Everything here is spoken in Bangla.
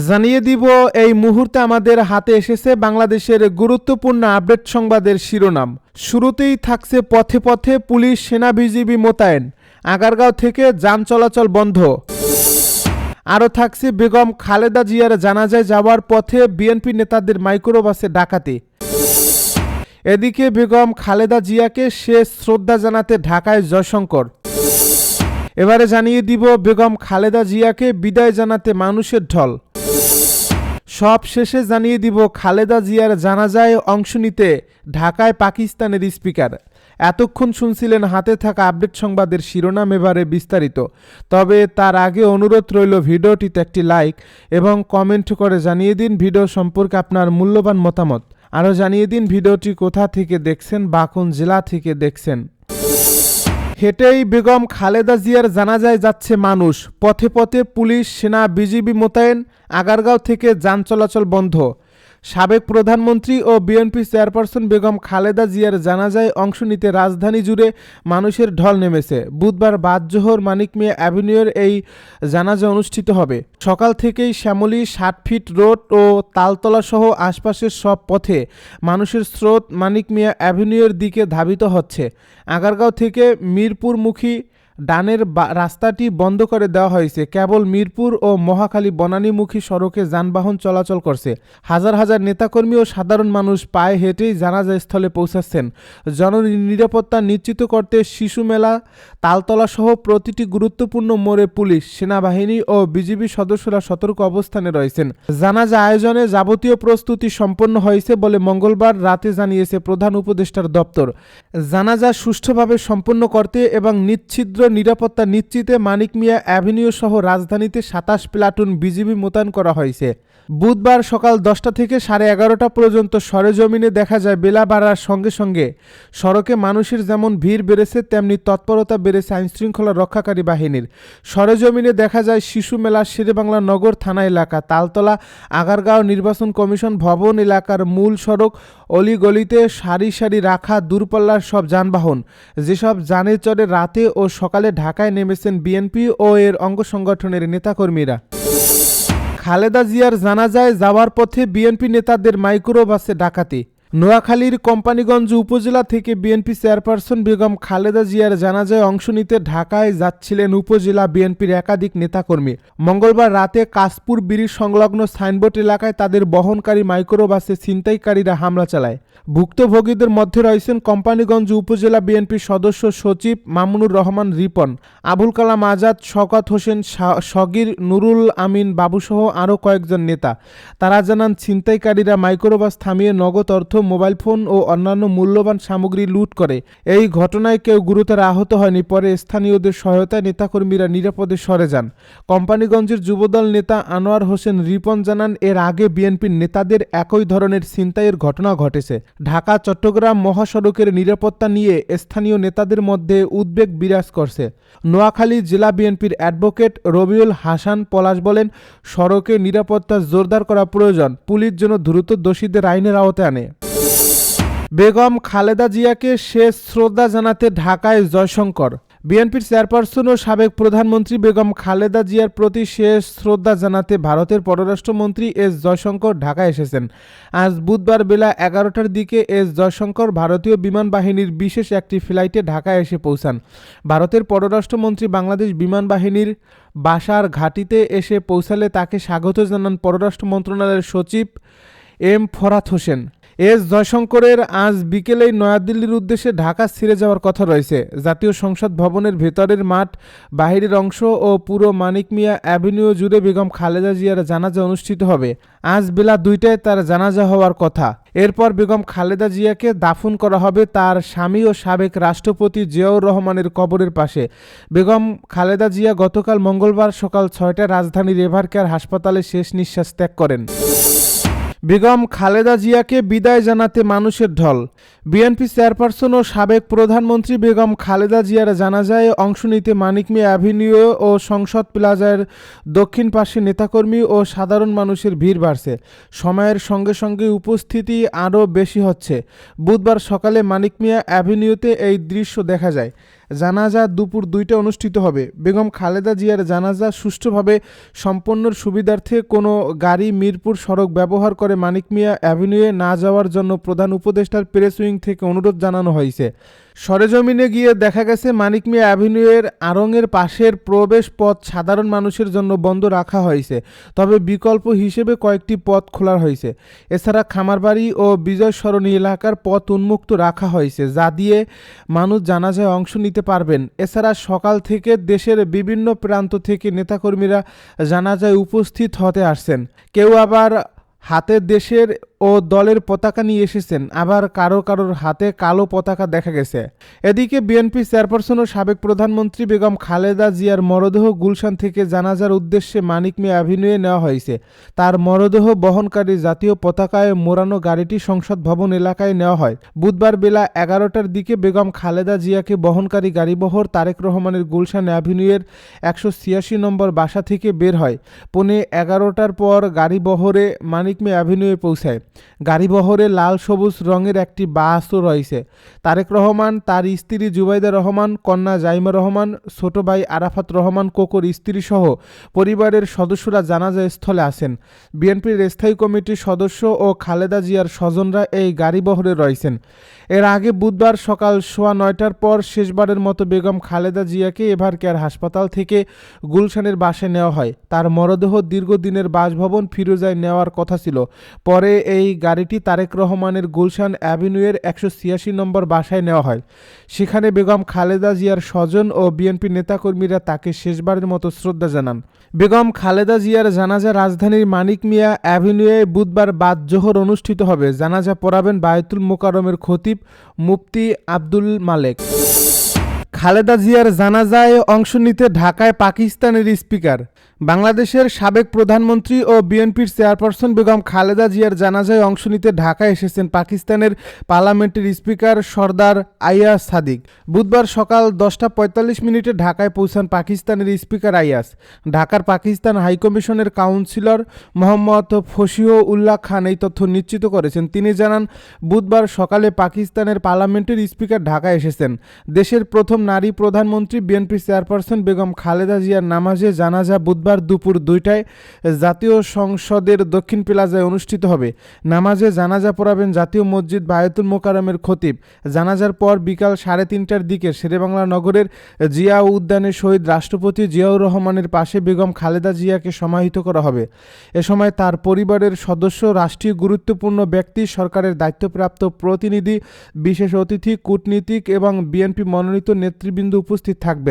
জানিয়ে দিব এই মুহূর্তে আমাদের হাতে এসেছে বাংলাদেশের গুরুত্বপূর্ণ আপডেট সংবাদের শিরোনাম। শুরুতেই থাকছে পথে পথে পুলিশ সেনা বিজিবি মোতায়েন, আগারগাঁও থেকে যান চলাচল বন্ধ। আরও থাকছে বেগম খালেদা জিয়ার জানাজায় যাওয়ার পথে বিএনপি নেতাদের মাইক্রোবাসে ডাকাতি। এদিকে বেগম খালেদা জিয়াকে শেষ শ্রদ্ধা জানাতে ঢাকায় জয়শঙ্কর। এবারে জানিয়ে দিব বেগম খালেদা জিয়াকে বিদায় জানাতে মানুষের ঢল। সব শেষে জানিয়ে দিব খালেদা জিয়ার জানাজায় অংশ নিতে ঢাকায় পাকিস্তানের স্পিকার। এতক্ষণ শুনছিলেন হাতে থাকা আপডেট সংবাদের শিরোনাম, এবারে বিস্তারিত। তবে তার আগে অনুরোধ রইল ভিডিওটিতে একটি লাইক এবং কমেন্ট করে জানিয়ে দিন ভিডিও সম্পর্কে আপনার মূল্যবান মতামত। আরও জানিয়ে দিন ভিডিওটি কোথা থেকে দেখছেন বা কোন জেলা থেকে দেখছেন। হেঁটেই বেগম খালেদা জিয়ার জানাজায় যাচ্ছে মানুষ, পথে পথে পুলিশ সেনা বিজিবি মোতায়েন, আগারগাঁও থেকে যান চলাচল বন্ধ। সাবেক প্রধানমন্ত্রী ও বিএনপি চেয়ারপারসন বেগম খালেদা জিয়ার জানাজায় অংশ নিতে রাজধানী জুড়ে মানুষের ঢল নেমেছে। বুধবার বাদজোহর মানিক মিয়া অ্যাভিনিউর এই জানাজা অনুষ্ঠিত হবে। সকাল থেকেই শ্যামলী, 60 ফিট রোড ও তালতলা সহ আশপাশের সব পথে মানুষের স্রোত মানিক মিয়া অ্যাভিনিউর দিকে ধাবিত হচ্ছে। আগারগাঁও থেকে মিরপুরমুখী ডানের রাস্তাটি বন্ধ করে দেওয়া হয়েছে। কেবল মিরপুর ও মহাখালী বনানীমুখী সড়কে যানবাহন চলাচল করছে। হাজার হাজার নেতাকর্মী ও সাধারণ মানুষ পায়ে হেঁটেই জানাজা স্থলে পৌঁছাচ্ছেন। জননিরাপত্তা নিশ্চিত করতে শিশু মেলা, তালতলা সহ প্রতিটি গুরুত্বপূর্ণ মোড়ে পুলিশ, সেনাবাহিনী ও বিজিবি সদস্যরা সতর্ক অবস্থানে রয়েছেন। জানাজা আয়োজনে যাবতীয় প্রস্তুতি সম্পন্ন হয়েছে বলে মঙ্গলবার রাতে জানিয়েছে প্রধান উপদেষ্টার দপ্তর। জানাজা সুষ্ঠুভাবে সম্পন্ন করতে এবং নিশ্ছিদ্র নিরাপত্তা নিশ্চিতে মানিক মিয়া অ্যাভিনিউ সহ রাজধানীতে 27 প্লাটুন বিজিবি মোতায়েন করা হয়েছে। বুধবার সকাল 10টা থেকে 11:30 পর্যন্ত সরেজমিনে দেখা যায় বেলা বাড়ার সঙ্গে সঙ্গে সড়কে মানুষের যেমন ভিড় বেড়েছে তেমনি তৎপরতা বেড়েছে আইনশৃঙ্খলা রক্ষাকারী বাহিনীর। সরেজমিনে দেখা যায় শিশু মেলা, শেরেবাংলা নগর থানা এলাকা, তালতলা, আগারগাঁও নির্বাচন কমিশন ভবন এলাকার মূল সড়ক, অলিগলিতে সারি সারি রাখা দূরপাল্লার সব যানবাহন। যেসব যানে চড়ে রাতে ও সকালে ঢাকায় নেমেছেন বিএনপি ও এর অঙ্গ সংগঠনের নেতাকর্মীরা। খালেদা জিয়ার জানাজায় যাওয়ার পথে বিএনপি নেতাদের মাইক্রোবাসে ডাকাতি। নোয়াখালীর কোম্পানীগঞ্জ উপজেলা থেকে বিএনপি চেয়ারপারসন বেগম খালেদা জিয়ার জানাজায় অংশ নিতে ঢাকায় যাচ্ছিলেন উপজেলা বিএনপির একাধিক নেতাকর্মী। মঙ্গলবার রাতে কাশপুর ব্রিজ সংলগ্ন সাইনবোর্ড এলাকায় তাদের বহনকারী মাইক্রোবাসে ছিনতাইকারীরা হামলা চালায়। ভুক্তভোগীদের মধ্যে রয়েছেন কোম্পানীগঞ্জ উপজেলা বিএনপির সদস্য সচিব মামুনুর রহমান রিপন, আবুল কালাম আজাদ, শওকত হোসেন সগীর, নুরুল আমিন বাবুসহ আরও কয়েকজন নেতা। তারা জানান ছিনতাইকারীরা মাইক্রোবাস থামিয়ে নগদ অর্থ, মোবাইল ফোন ও অন্যান্য মূল্যবান সামগ্রী লুট করে। এই ঘটনায় কেউ গুরুতর আহত হয়নি। পরে স্থানীয়দের সহায়তায় নেতাকর্মীরা নিরাপদে সরে যান। কোম্পানীগঞ্জের যুবদল নেতা আনোয়ার হোসেন রিপন জানান, এর আগে বিএনপির নেতাদের একই ধরনের ছিনতাইয়ের ঘটনা ঘটেছে। ঢাকা চট্টগ্রাম মহাসড়কের নিরাপত্তা নিয়ে স্থানীয় নেতাদের মধ্যে উদ্বেগ বিরাজ করছে। নোয়াখালী জেলা বিএনপির অ্যাডভোকেট রবিউল হাসান পলাশ বলেন, সড়কে নিরাপত্তা জোরদার করা প্রয়োজন। পুলিশ যেন দ্রুত দোষীদের আইনের আওতায় আনে। বেগম খালেদা জিয়াকে শেষ শ্রদ্ধা জানাতে ঢাকায় জয়শঙ্কর। বিএনপির চেয়ারপারসন ও সাবেক প্রধানমন্ত্রী বেগম খালেদা জিয়ার প্রতি শেষ শ্রদ্ধা জানাতে ভারতের পররাষ্ট্রমন্ত্রী এস জয়শঙ্কর ঢাকায় এসেছেন। আজ বুধবার বেলা 11টার দিকে এস জয়শঙ্কর ভারতীয় বিমান বাহিনীর বিশেষ একটি ফ্লাইটে ঢাকায় এসে পৌঁছান। ভারতের পররাষ্ট্রমন্ত্রী বাংলাদেশ বিমান বাহিনীর বাসার ঘাঁটিতে এসে পৌঁছালে তাকে স্বাগত জানান পররাষ্ট্র মন্ত্রণালয়ের সচিব এম ফরাত হোসেন। এস জয়শঙ্করের আজ বিকেলেই নয়াদিল্লির উদ্দেশ্যে ঢাকা ছেড়ে যাওয়ার কথা রয়েছে। জাতীয় সংসদ ভবনের ভেতরের মাঠ, বাহিরের অংশ ও পুরো মানিক মিয়া অ্যাভিনিউ জুড়ে বেগম খালেদা জিয়ার জানাজা অনুষ্ঠিত হবে। আজ বেলা 2টায় তার জানাজা হওয়ার কথা। এরপর বেগম খালেদা জিয়াকে দাফন করা হবে তার স্বামী ও সাবেক রাষ্ট্রপতি জিয়াউর রহমানের কবরের পাশে। বেগম খালেদা জিয়া গতকাল মঙ্গলবার সকাল 6টায় রাজধানীর এভারকেয়ার হাসপাতালে শেষ নিঃশ্বাস ত্যাগ করেন। বেগম খালেদা জিয়াকে বিদায় জানাতে মানুষের ঢল। বিএনপি চেয়ারপারসন ও সাবেক প্রধানমন্ত্রী বেগম খালেদা জিয়ার জানাজায় অংশ নিতে মানিক মিয়া অ্যাভিনিউ ও সংসদ প্লাজার দক্ষিণ পাশে নেতাকর্মী ও সাধারণ মানুষের ভিড় বাড়ছে। সময়ের সঙ্গে সঙ্গে উপস্থিতি আরও বেশি হচ্ছে। বুধবার সকালে মানিক মিয়া অ্যাভিনিউতে এই দৃশ্য দেখা যায়। জানাজা দুপুর 2টায় অনুষ্ঠিত হবে। বেগম খালেদা জিয়ার জানাজা সুষ্ঠুভাবে সম্পন্নর সুবিধার্থে কোনো গাড়ি মিরপুর সড়ক ব্যবহার করে মানিক মিয়া অ্যাভিনিউয়ে না যাওয়ার জন্য প্রধান উপদেষ্টার প্রেস উইং থেকে অনুরোধ জানানো হয়েছে। সরেজমিনে গিয়ে দেখা গেছে মানিক মিয়া অ্যাভিনিউয়ের আড়ংয়ের পাশের প্রবেশ পথ সাধারণ মানুষের জন্য বন্ধ রাখা হয়েছে, তবে বিকল্প হিসেবে কয়েকটি পথ খোলা হয়েছে। এছাড়া খামারবাড়ি ও বিজয় সরণি এলাকার পথ উন্মুক্ত রাখা হয়েছে, যা দিয়ে মানুষ জানাজায় অংশ নিতে পারবেন। এছাড়া সকাল থেকে দেশের বিভিন্ন প্রান্ত থেকে নেতাকর্মীরা জানাজায় উপস্থিত হতে আসছেন। কেউ আবার হাতে দেশের ও দলের পতাকা নিয়ে এসেছেন, আবার কারোর হাতে কালো পতাকা দেখা গেছে। এদিকে বিএনপি চেয়ারপারসন ও সাবেক প্রধানমন্ত্রী বেগম খালেদা জিয়ার মরদেহ গুলশান থেকে জানাজার উদ্দেশ্যে মানিক মিয়া অ্যাভিনিউয়ে নেওয়া হয়েছে। তার মরদেহ বহনকারী জাতীয় পতাকায় মোড়ানো গাড়িটি সংসদ ভবন এলাকায় নেওয়া হয়। বুধবার বেলা 11টার দিকে বেগম খালেদা জিয়াকে বহনকারী গাড়িবহর তারেক রহমানের গুলশান অ্যাভিনিউয়ের 186 নম্বর বাসা থেকে বের হয়। 11:15টার পর গাড়িবহরে মানিক মিয়া অ্যাভিনিউয়ে পৌঁছায়। গাড়িবহরে লাল সবুজ রঙের একটি বাসও রয়েছে। তারেক রহমান, তার স্ত্রী জুবাইদা রহমান, কন্যা জাইমা রহমান, ছোট ভাই আরাফাত রহমান কোকোর স্ত্রী সহ পরিবারের সদস্যরা জানাজা স্থলে আছেন। বিএনপির স্থায়ী কমিটির সদস্য ও খালেদা জিয়ার স্বজনরা এই গাড়িবহরে রয়েছেন। এর আগে বুধবার সকাল 9:15টার পর শেষবারের মতো বেগম খালেদা জিয়াকে এভারকেয়ার হাসপাতাল থেকে গুলশানের বাসায় নেওয়া হয়। তার মরদেহ দীর্ঘদিনের বাসভবন ফিরোজায় নেওয়ার কথা ছিল। পরে এই গাড়িটি তারেক রহমানের গুলশান অ্যাভিনিউয়ের 186 নম্বর বাসায় নেওয়া হয়। সেখানে বেগম খালেদা জিয়ার স্বজন ও বিএনপি নেতাকর্মীরা তাকে শেষবারের মতো শ্রদ্ধা জানান। বেগম খালেদা জিয়ার জানাজা রাজধানীর মানিক মিয়া অ্যাভিনিউয়ে বুধবার বাদ জোহর অনুষ্ঠিত হবে। জানাজা পড়াবেন বায়তুল মোকাররমের খতিব মুফতি আব্দুল মালেক। খালেদা জিয়ার জানাজায় অংশ নিতে ঢাকায় পাকিস্তানের স্পিকার। বাংলাদেশের সাবেক প্রধানমন্ত্রী ও বিএনপির চেয়ারপারসন বেগম খালেদা জিয়ার জানাজায় অংশ নিতে ঢাকায় এসেছেন পাকিস্তানের পার্লামেন্টের স্পিকার সরদার আইয়াজ সাদিক। বুধবার সকাল 10:45 ঢাকায় পৌঁছান পাকিস্তানের স্পিকার আইয়াজ। ঢাকার পাকিস্তান হাইকমিশনের কাউন্সিলর মোহাম্মদ ফসিহ উল্লাহ খান এই তথ্য নিশ্চিত করেছেন। তিনি জানান, বুধবার সকালে পাকিস্তানের পার্লামেন্টের স্পিকার ঢাকায় এসেছেন। দেশের প্রথম নারী প্রধানমন্ত্রী বিএনপি চেয়ারপারসন বেগম খালেদা জিয়ার নামাজে জানাজা বুধবার দুপুর 2টায় জাতীয় সংসদের দক্ষিণ প্লাজায় অনুষ্ঠিত হবে। নামাজে জানাজা পড়াবেন জাতীয় মসজিদ বায়তুল মোকাররমের খতিব। জানাজার পর বিকাল 3:30টার দিকে শেরেবাংলা নগরের জিয়া উদ্যানে শহীদ রাষ্ট্রপতি জিয়াউর রহমানের পাশে বেগম খালেদা জিয়াকে সমাহিত করা হবে। এ সময় তার পরিবারের সদস্য, রাষ্ট্রীয় গুরুত্বপূর্ণ ব্যক্তি, সরকারের দায়িত্বপ্রাপ্ত প্রতিনিধি, বিশেষ অতিথি, কূটনীতিক এবং বিএনপি মনোনীত নেতৃবৃন্দ উপস্থিত থাকবেন।